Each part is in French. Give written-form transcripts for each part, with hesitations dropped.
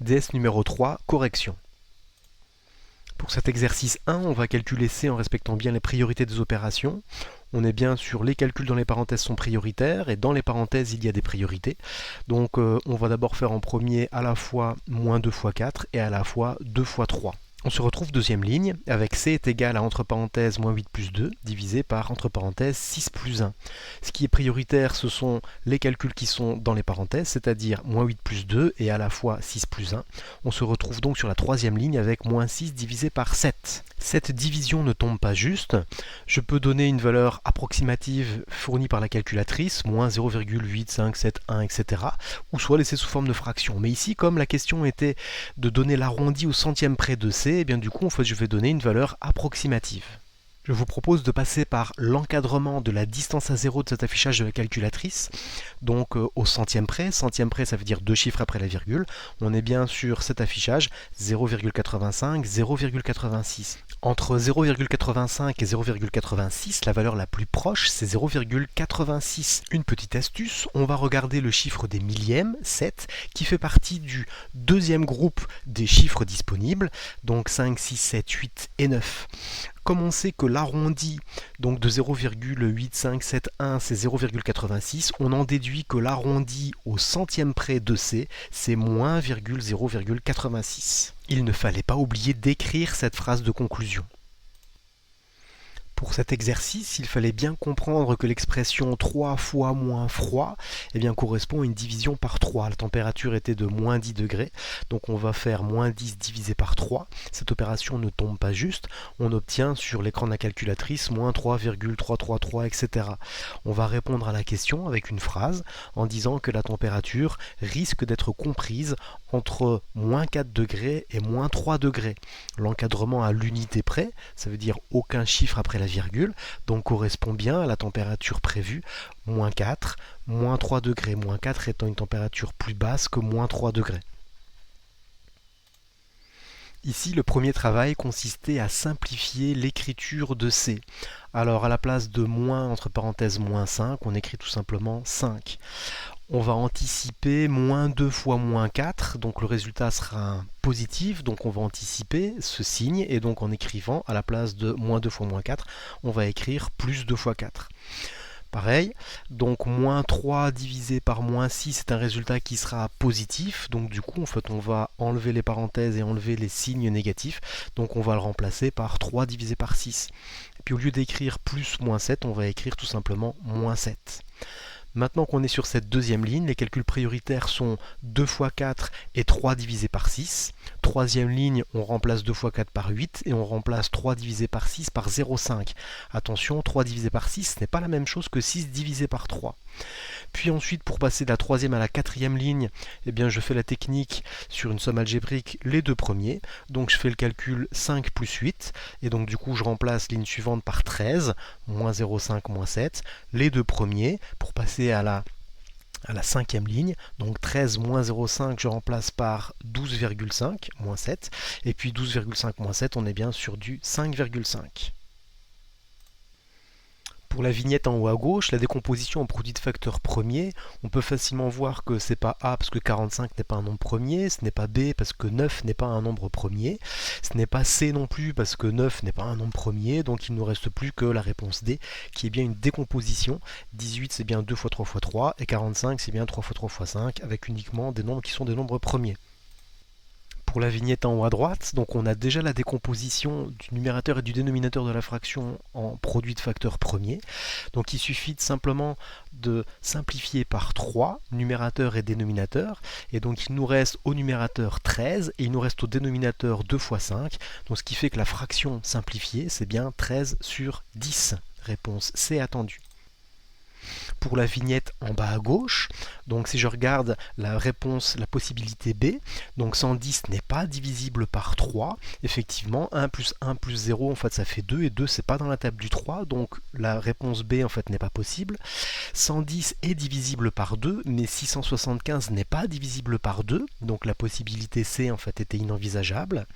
DS numéro 3, correction. Pour cet exercice 1, on va calculer C en respectant bien les priorités des opérations. On est bien sur les calculs dans les parenthèses sont prioritaires et dans les parenthèses il y a des priorités. Donc on va d'abord faire en premier à la fois moins 2 fois 4 et à la fois 2 fois 3. On se retrouve deuxième ligne avec C est égal à entre parenthèses moins 8 plus 2 divisé par entre parenthèses 6 plus 1. Ce qui est prioritaire, ce sont les calculs qui sont dans les parenthèses, c'est-à-dire moins 8 plus 2 et à la fois 6 plus 1. On se retrouve donc sur la troisième ligne avec moins 6 divisé par 7. Cette division ne tombe pas juste. Je peux donner une valeur approximative fournie par la calculatrice, moins 0,8571, etc. ou soit laisser sous forme de fraction. Mais ici, comme la question était de donner l'arrondi au centième près de C, et bien du coup, en fait, je vais donner une valeur approximative. Je vous propose de passer par l'encadrement de la distance à 0 de cet affichage de la calculatrice, donc au centième près ça veut dire deux chiffres après la virgule, on est bien sur cet affichage 0,85, 0,86. Entre 0,85 et 0,86, la valeur la plus proche c'est 0,86. Une petite astuce, on va regarder le chiffre des millièmes, 7, qui fait partie du deuxième groupe des chiffres disponibles, donc 5, 6, 7, 8 et 9. Comme on sait que l'arrondi donc de 0,8571 c'est 0,86, on en déduit que l'arrondi au centième près de C, c'est moins 0,86. Il ne fallait pas oublier d'écrire cette phrase de conclusion. Pour cet exercice, il fallait bien comprendre que l'expression 3 fois moins froid correspond à une division par 3. La température était de moins 10 degrés, donc on va faire moins 10 divisé par 3. Cette opération ne tombe pas juste, on obtient sur l'écran de la calculatrice moins 3,333, etc. On va répondre à la question avec une phrase en disant que la température risque d'être comprise entre moins 4 degrés et moins 3 degrés. L'encadrement à l'unité près, ça veut dire aucun chiffre après la virgule, donc correspond bien à la température prévue, moins 4, moins 3 degrés, moins 4 étant une température plus basse que moins 3 degrés. Ici, le premier travail consistait à simplifier l'écriture de C. Alors, à la place de moins, entre parenthèses, moins 5, on écrit tout simplement 5. On va anticiper moins 2 fois moins 4, donc le résultat sera un positif, donc on va anticiper ce signe, et donc en écrivant, à la place de moins 2 fois moins 4, on va écrire plus 2 fois 4. Pareil, donc moins 3 divisé par moins 6 c'est un résultat qui sera positif, donc du coup en fait on va enlever les parenthèses et enlever les signes négatifs, donc on va le remplacer par 3 divisé par 6. Et puis au lieu d'écrire plus moins 7, on va écrire tout simplement moins 7. Maintenant qu'on est sur cette deuxième ligne, les calculs prioritaires sont 2 fois 4 et 3 divisé par 6. Troisième ligne, on remplace 2 fois 4 par 8 et on remplace 3 divisé par 6 par 0,5. Attention, 3 divisé par 6, ce n'est pas la même chose que 6 divisé par 3. Puis ensuite, pour passer de la troisième à la quatrième ligne, je fais la technique sur une somme algébrique les deux premiers. Donc je fais le calcul 5 plus 8, et donc du coup je remplace ligne suivante par 13, moins 0,5, moins 7, les deux premiers, pour passer à la cinquième ligne, donc 13 moins 0,5 je remplace par 12,5 moins 7, et puis 12,5 moins 7 on est bien sur du 5,5. Pour la vignette en haut à gauche, la décomposition en produit de facteurs premiers, on peut facilement voir que c'est pas A parce que 45 n'est pas un nombre premier, ce n'est pas B parce que 9 n'est pas un nombre premier, ce n'est pas C non plus parce que 9 n'est pas un nombre premier, donc il ne nous reste plus que la réponse D qui est bien une décomposition. 18 c'est bien 2 fois 3 fois 3 et 45 c'est bien 3 fois 3 fois 5 avec uniquement des nombres qui sont des nombres premiers. Pour la vignette en haut à droite, donc on a déjà la décomposition du numérateur et du dénominateur de la fraction en produit de facteurs premiers. Donc il suffit simplement de simplifier par 3, numérateur et dénominateur. Et donc il nous reste au numérateur 13 et il nous reste au dénominateur 2 fois 5. Donc ce qui fait que la fraction simplifiée, c'est bien 13 sur 10. Réponse C attendue. Pour la vignette en bas à gauche, donc si je regarde la réponse, la possibilité B, donc 110 n'est pas divisible par 3, effectivement 1 plus 1 plus 0 en fait ça fait 2 et 2 c'est pas dans la table du 3, donc la réponse B en fait n'est pas possible. 110 est divisible par 2, mais 675 n'est pas divisible par 2, donc la possibilité C en fait était inenvisageable.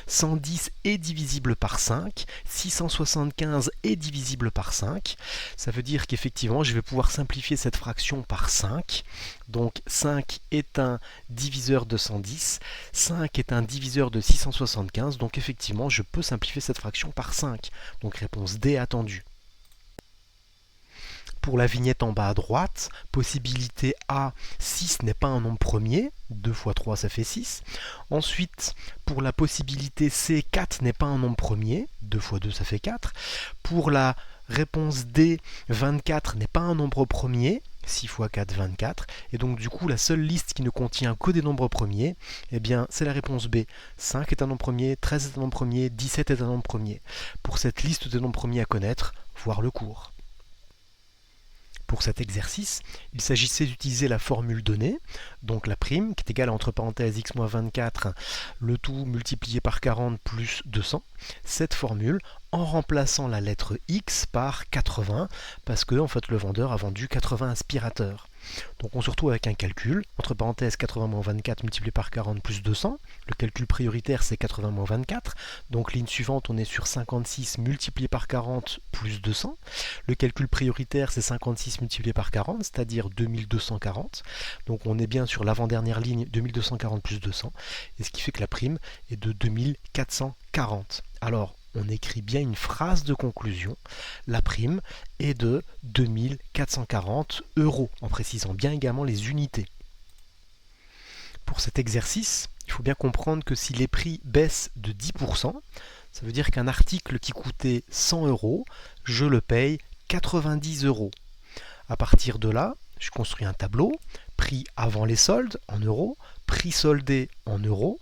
110 est divisible par 5, 675 est divisible par 5, ça veut dire qu'effectivement je vais pouvoir simplifier cette fraction par 5. Donc 5 est un diviseur de 110, 5 est un diviseur de 675, donc effectivement je peux simplifier cette fraction par 5. Donc réponse D attendue. Pour la vignette en bas à droite, possibilité A, 6 n'est pas un nombre premier, 2 fois 3 ça fait 6. Ensuite, pour la possibilité C, 4 n'est pas un nombre premier, 2 fois 2 ça fait 4. Pour la réponse D, 24 n'est pas un nombre premier, 6 fois 4, 24. Et donc du coup, la seule liste qui ne contient que des nombres premiers, eh bien c'est la réponse B. 5 est un nombre premier, 13 est un nombre premier, 17 est un nombre premier. Pour cette liste des nombres premiers à connaître, voir le cours. Pour cet exercice, il s'agissait d'utiliser la formule donnée, donc la prime, qui est égale à entre parenthèses x moins 24, le tout multiplié par 40 plus 200. Cette formule en remplaçant la lettre x par 80, parce que en fait, le vendeur a vendu 80 aspirateurs. Donc on se retrouve avec un calcul, entre parenthèses 80 moins 24 multiplié par 40 plus 200. Le calcul prioritaire c'est 80 moins 24. Donc ligne suivante on est sur 56 multiplié par 40 plus 200. Le calcul prioritaire c'est 56 multiplié par 40, c'est-à-dire 2240. Donc on est bien sur l'avant-dernière ligne 2240 plus 200. Et ce qui fait que la prime est de 2440. Alors on écrit bien une phrase de conclusion. La prime est de 2440 €, en précisant bien également les unités. Pour cet exercice, il faut bien comprendre que si les prix baissent de 10%, ça veut dire qu'un article qui coûtait 100 €, je le paye 90 €. À partir de là, je construis un tableau, prix avant les soldes en euros, prix soldé en euros.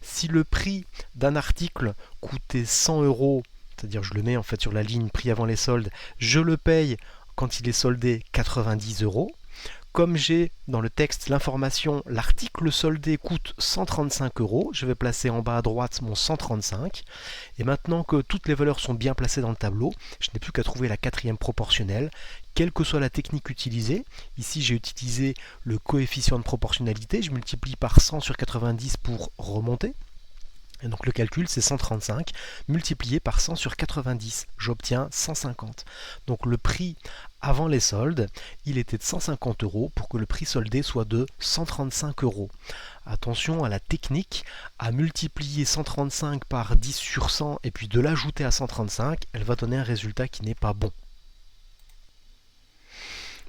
Si le prix d'un article coûtait 100 €, c'est-à-dire je le mets en fait sur la ligne prix avant les soldes, je le paye quand il est soldé 90 €. Comme j'ai dans le texte l'information l'article soldé coûte 135 €, je vais placer en bas à droite mon 135. Et maintenant que toutes les valeurs sont bien placées dans le tableau, je n'ai plus qu'à trouver la quatrième proportionnelle, quelle que soit la technique utilisée. Ici j'ai utilisé le coefficient de proportionnalité, je multiplie par 100 sur 90 pour remonter. Et donc le calcul c'est 135 multiplié par 100 sur 90, j'obtiens 150. Donc le prix avant les soldes, il était de 150 € pour que le prix soldé soit de 135 €. Attention à la technique, à multiplier 135 par 10 sur 100 et puis de l'ajouter à 135, elle va donner un résultat qui n'est pas bon.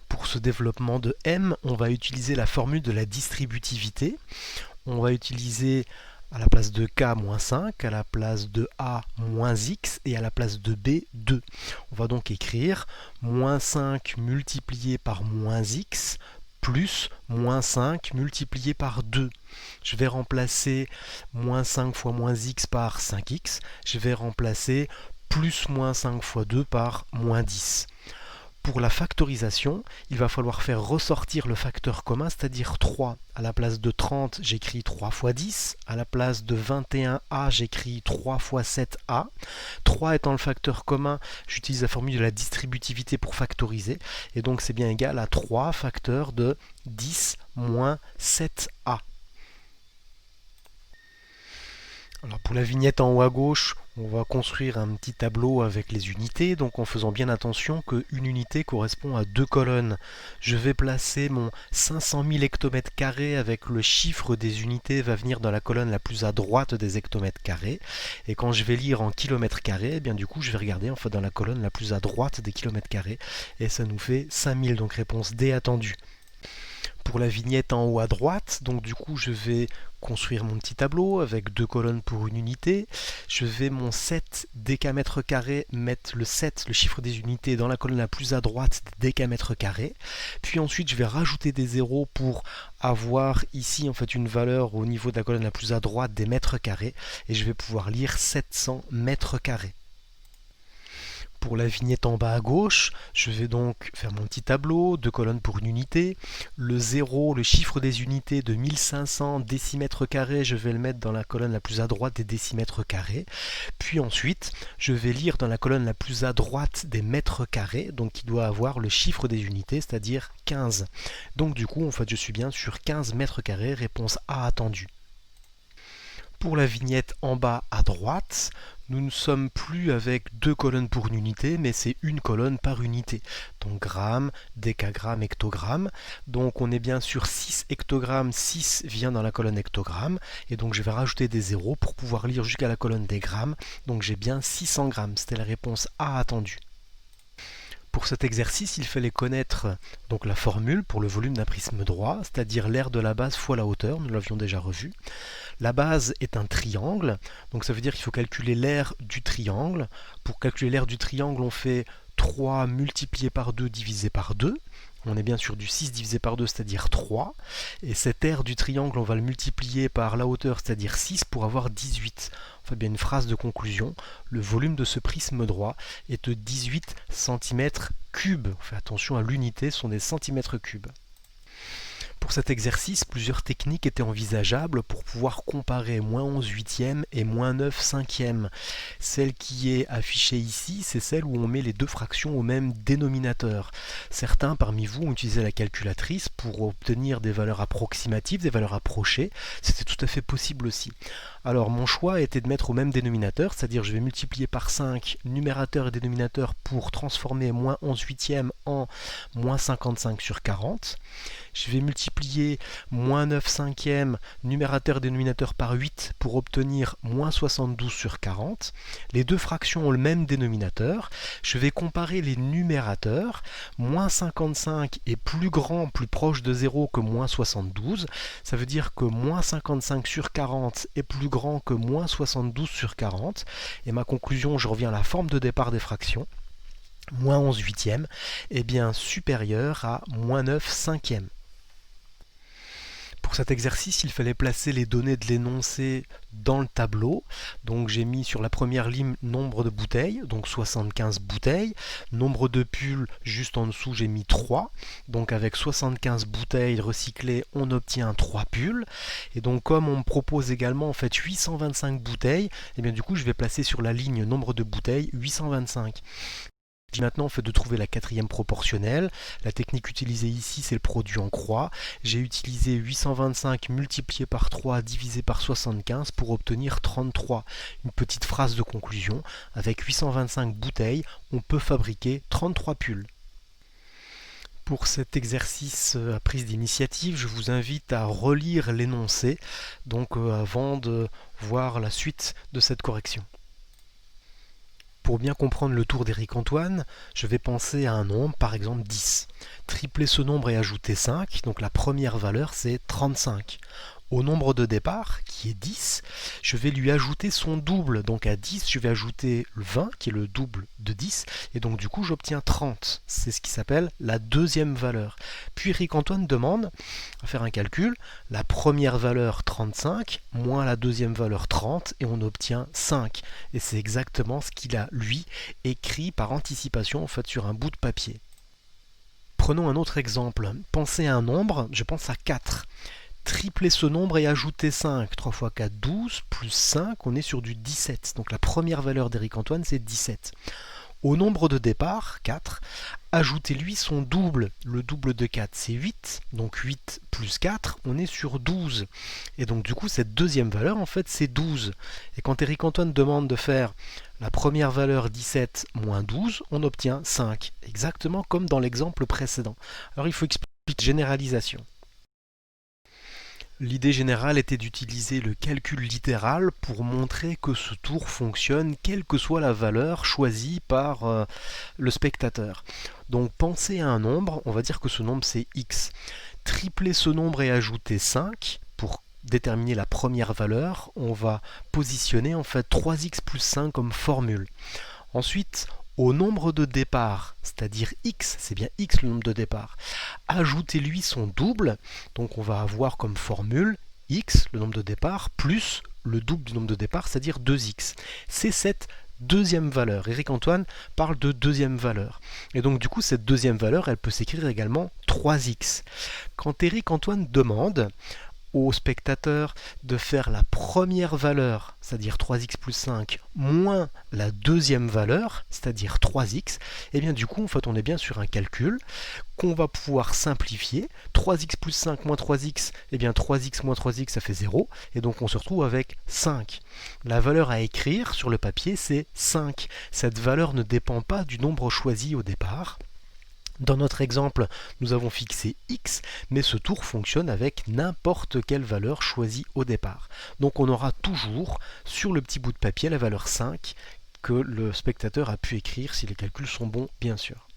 Pour ce développement de M, on va utiliser la formule de la distributivité. On va utiliser à la place de K, moins 5, à la place de A, moins X, et à la place de B, 2. On va donc écrire moins 5 multiplié par moins X, plus moins 5 multiplié par 2. Je vais remplacer moins 5 fois moins X par 5X. Je vais remplacer plus moins 5 fois 2 par moins 10. Pour la factorisation, il va falloir faire ressortir le facteur commun, c'est-à-dire 3. À la place de 30, j'écris 3 fois 10. À la place de 21A, j'écris 3 fois 7A. 3 étant le facteur commun, j'utilise la formule de la distributivité pour factoriser. Et donc c'est bien égal à 3 facteurs de 10 moins 7A. Alors pour la vignette en haut à gauche, on va construire un petit tableau avec les unités, donc en faisant bien attention qu'une unité correspond à 2 colonnes. Je vais placer mon 500 000 hectomètres carrés avec le chiffre des unités va venir dans la colonne la plus à droite des hectomètres carrés. Et quand je vais lire en kilomètres carrés, eh bien du coup je vais regarder en fait dans la colonne la plus à droite des kilomètres carrés. Et ça nous fait 5000, donc réponse D attendue. Pour la vignette en haut à droite, donc du coup je vais construire mon petit tableau avec 2 colonnes pour une unité. Je vais mon 7 décamètres carrés mettre le 7, le chiffre des unités, dans la colonne la plus à droite des décamètres carrés. Puis ensuite je vais rajouter des zéros pour avoir ici en fait une valeur au niveau de la colonne la plus à droite des mètres carrés. Et je vais pouvoir lire 700 mètres carrés. Pour la vignette en bas à gauche, je vais donc faire mon petit tableau, 2 colonnes pour une unité. Le 0, le chiffre des unités de 1500 décimètres carrés, je vais le mettre dans la colonne la plus à droite des décimètres carrés. Puis ensuite, je vais lire dans la colonne la plus à droite des mètres carrés, donc qui doit avoir le chiffre des unités, c'est-à-dire 15. Donc du coup, en fait, je suis bien sur 15 mètres carrés, réponse A attendue. Pour la vignette en bas à droite, nous ne sommes plus avec 2 colonnes pour une unité, mais c'est une colonne par unité. Donc grammes, décagrammes, hectogrammes. Donc on est bien sur 6 hectogrammes, 6 vient dans la colonne hectogramme. Et donc je vais rajouter des zéros pour pouvoir lire jusqu'à la colonne des grammes. Donc j'ai bien 600 grammes. C'était la réponse A attendue. Pour cet exercice, il fallait connaître donc la formule pour le volume d'un prisme droit, c'est-à-dire l'aire de la base fois la hauteur, nous l'avions déjà revu. La base est un triangle, donc ça veut dire qu'il faut calculer l'aire du triangle. Pour calculer l'aire du triangle, on fait 3 multiplié par 2 divisé par 2. On est bien sur du 6 divisé par 2, c'est-à-dire 3. Et cette aire du triangle, on va le multiplier par la hauteur, c'est-à-dire 6, pour avoir 18. On fait bien une phrase de conclusion. Le volume de ce prisme droit est de 18 cm3. On fait attention à l'unité, ce sont des centimètres cubes. Pour cet exercice, plusieurs techniques étaient envisageables pour pouvoir comparer moins 11 huitièmes et moins 9 cinquièmes. Celle qui est affichée ici, c'est celle où on met les deux fractions au même dénominateur. Certains parmi vous ont utilisé la calculatrice pour obtenir des valeurs approximatives, des valeurs approchées. C'était tout à fait possible aussi. Alors mon choix était de mettre au même dénominateur, c'est-à-dire je vais multiplier par 5 numérateur et dénominateur pour transformer moins 11 huitièmes en moins 55 sur 40. Je vais multiplier moins 9 cinquièmes, numérateur et dénominateur par 8 pour obtenir moins 72 sur 40. Les deux fractions ont le même dénominateur. Je vais comparer les numérateurs. Moins 55 est plus grand, plus proche de 0 que moins 72. Ça veut dire que moins 55 sur 40 est plus grand que moins 72 sur 40. Et ma conclusion, je reviens à la forme de départ des fractions. Moins 11 huitièmes est bien supérieur à moins 9 cinquièmes. Pour cet exercice, il fallait placer les données de l'énoncé dans le tableau. Donc j'ai mis sur la première ligne nombre de bouteilles, donc 75 bouteilles. Nombre de pulls, juste en dessous, j'ai mis 3. Donc avec 75 bouteilles recyclées, on obtient 3 pulls. Et donc comme on me propose également en fait 825 bouteilles, et bien du coup je vais placer sur la ligne nombre de bouteilles 825. Maintenant, on fait de trouver la quatrième proportionnelle. La technique utilisée ici, c'est le produit en croix. J'ai utilisé 825 multiplié par 3 divisé par 75 pour obtenir 33. Une petite phrase de conclusion. Avec 825 bouteilles, on peut fabriquer 33 pulls. Pour cet exercice à prise d'initiative, je vous invite à relire l'énoncé, donc avant de voir la suite de cette correction. Pour bien comprendre le tour d'Éric Antoine, je vais penser à un nombre, par exemple 10. Tripler ce nombre et ajouter 5, donc la première valeur c'est 35. Au nombre de départ, qui est 10, je vais lui ajouter son double. Donc à 10, je vais ajouter le 20, qui est le double de 10, et donc du coup j'obtiens 30. C'est ce qui s'appelle la deuxième valeur. Puis Éric Antoine demande à faire un calcul, la première valeur 35, moins la deuxième valeur 30, et on obtient 5. Et c'est exactement ce qu'il a, lui, écrit par anticipation, en fait, sur un bout de papier. Prenons un autre exemple. Pensez à un nombre, je pense à 4. Tripler ce nombre et ajouter 5. 3 fois 4, 12, plus 5, on est sur du 17. Donc la première valeur d'Éric Antoine, c'est 17. Au nombre de départ, 4, ajoutez-lui son double. Le double de 4, c'est 8. Donc 8 plus 4, on est sur 12. Et donc du coup, cette deuxième valeur, en fait, c'est 12. Et quand Éric Antoine demande de faire la première valeur 17 moins 12, on obtient 5. Exactement comme dans l'exemple précédent. Alors il faut expliquer la généralisation. L'idée générale était d'utiliser le calcul littéral pour montrer que ce tour fonctionne quelle que soit la valeur choisie par le spectateur. Donc pensez à un nombre, on va dire que ce nombre c'est x. Tripler ce nombre et ajouter 5 pour déterminer la première valeur, on va positionner en fait 3x plus 5 comme formule. Ensuite, au nombre de départ, c'est-à-dire x, c'est bien x le nombre de départ, ajoutez-lui son double, donc on va avoir comme formule x, le nombre de départ, plus le double du nombre de départ, c'est-à-dire 2x. C'est cette deuxième valeur. Éric Antoine parle de deuxième valeur. Et donc du coup, cette deuxième valeur, elle peut s'écrire également 3x. Quand Éric Antoine demande au spectateur de faire la première valeur, c'est-à-dire 3x plus 5, moins la deuxième valeur, c'est-à-dire 3x, et bien du coup, en fait, on est bien sur un calcul qu'on va pouvoir simplifier. 3x plus 5 moins 3x, et bien 3x moins 3x, ça fait 0, et donc on se retrouve avec 5. La valeur à écrire sur le papier, c'est 5. Cette valeur ne dépend pas du nombre choisi au départ. Dans notre exemple, nous avons fixé x, mais ce tour fonctionne avec n'importe quelle valeur choisie au départ. Donc on aura toujours sur le petit bout de papier la valeur 5 que le spectateur a pu écrire si les calculs sont bons, bien sûr.